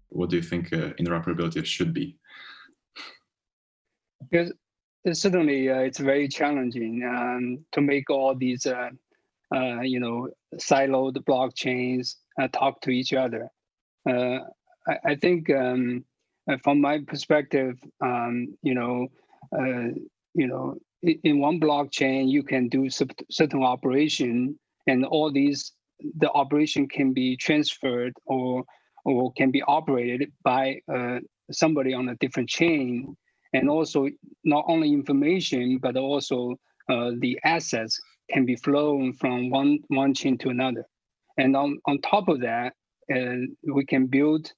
What do you think interoperability should be? Because certainly it's very challenging to make all these siloed blockchains talk to each other. I think from my perspective, in one blockchain you can do certain operation, and all the operation can be transferred or can be operated by somebody on a different chain, and also not only information but also the assets can be flown from one chain to another. And on top of that, we can build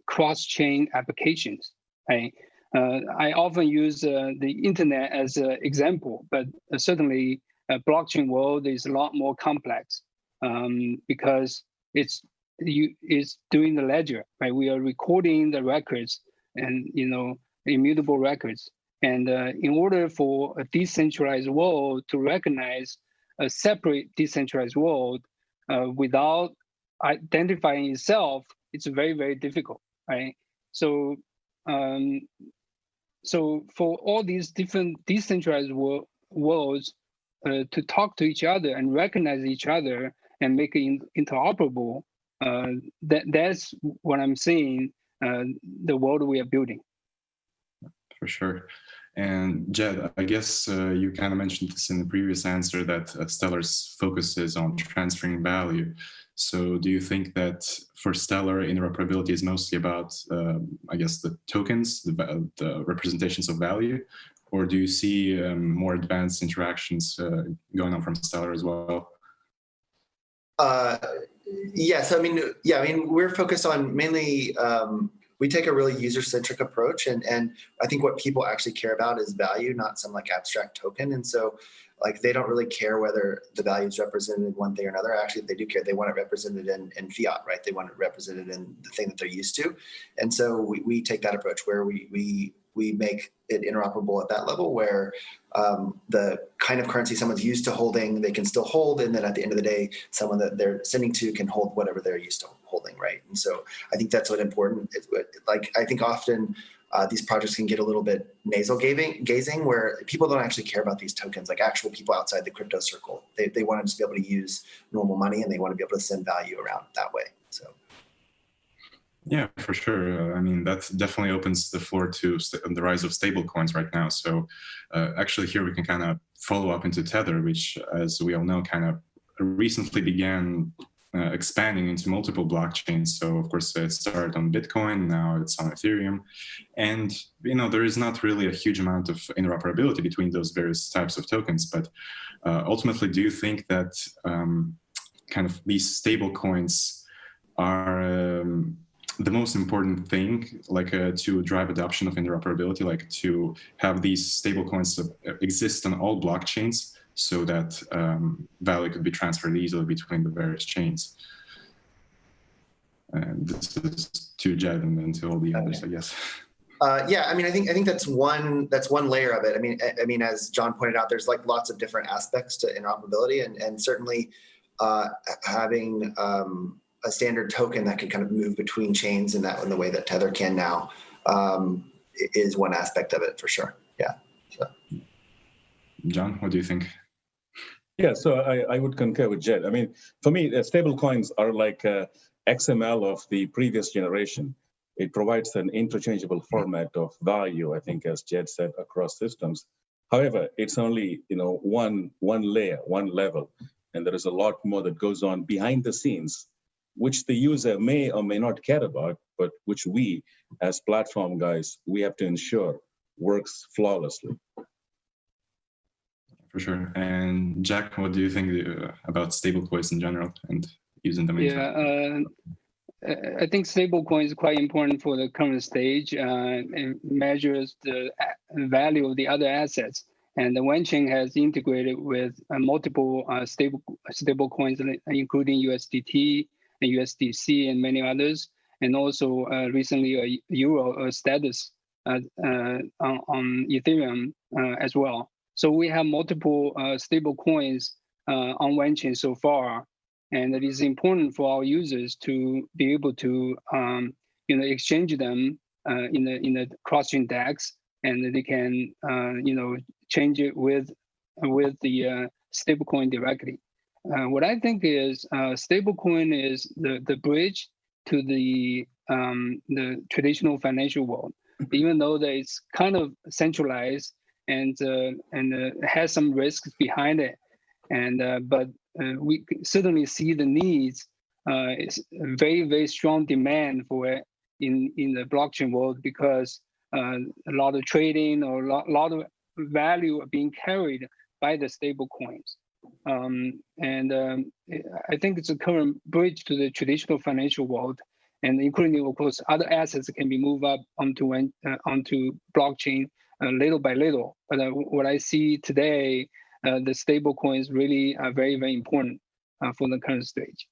cross-chain applications. Right? I often use the internet as an example, but certainly blockchain world is a lot more complex because it's doing the ledger. Right? We are recording the records and immutable records. And in order for a decentralized world to recognize a separate decentralized world without identifying itself, it's very, very difficult, right? So, for all these different decentralized worlds to talk to each other and recognize each other and make it interoperable, that's what I'm saying. The world we are building. For sure. And Jed, I guess you kind of mentioned this in the previous answer that Stellar's focus is on transferring value. So do you think that for Stellar, interoperability is mostly about, I guess, the tokens, the representations of value? Or do you see more advanced interactions going on from Stellar as well? Yes, we're focused on mainly, we take a really user-centric approach, and I think what people actually care about is value, not some like abstract token. And so they don't really care whether the value is represented in one thing or another. Actually, they do care. They want it represented in fiat, right? They want it represented in the thing that they're used to. And so we take that approach where we make it interoperable at that level where the kind of currency someone's used to holding, they can still hold. And then at the end of the day, someone that they're sending to can hold whatever they're used to holding, right? And so I think that's what's important. I think often these projects can get a little bit nasal gazing where people don't actually care about these tokens, like actual people outside the crypto circle. They want to just be able to use normal money, and they want to be able to send value around that way. So. Yeah, for sure. That definitely opens the floor to the rise of stablecoins right now. So actually here we can kind of follow up into Tether, which, as we all know, kind of recently began expanding into multiple blockchains. So of course it started on Bitcoin, now it's on Ethereum. And there is not really a huge amount of interoperability between those various types of tokens. But ultimately, do you think that kind of these stablecoins are the most important thing, to drive adoption of interoperability, to have these stablecoins exist on all blockchains so that value could be transferred easily between the various chains? And this is to Jed and then to all the others, I guess. I think that's one layer of it. As John pointed out, there's lots of different aspects to interoperability, and certainly having a standard token that can kind of move between chains in the way that Tether can now is one aspect of it for sure. Yeah. So. John, what do you think? Yeah, so I would concur with Jed. For me, stable coins are like XML of the previous generation. It provides an interchangeable format of value, I think, as Jed said, across systems. However, it's only one layer, one level, and there is a lot more that goes on behind the scenes, which the user may or may not care about, but which we, as platform guys, we have to ensure works flawlessly. For sure. And Jack, what do you think about stablecoins in general and using them? I think stablecoin is quite important for the current stage. It measures the value of the other assets. And the OneChain has integrated with multiple stable coins, including USDT and USDC and many others, and also recently a Euro status on Ethereum as well. So we have multiple stable coins on one chain so far, and it is important for our users to be able to exchange them in the cross-chain DEX, and they can change it with the stablecoin directly. What I think is stablecoin is the bridge to the traditional financial world, even though that it's kind of centralized and has some risks behind it, but we certainly see the needs. It's very, very strong demand for it in the blockchain world, because a lot of trading or a lot of value are being carried by the stable coins. I think it's a current bridge to the traditional financial world, and including, of course, other assets can be moved up onto blockchain little by little. But what I see today, the stable coins really are very, very important for the current stage.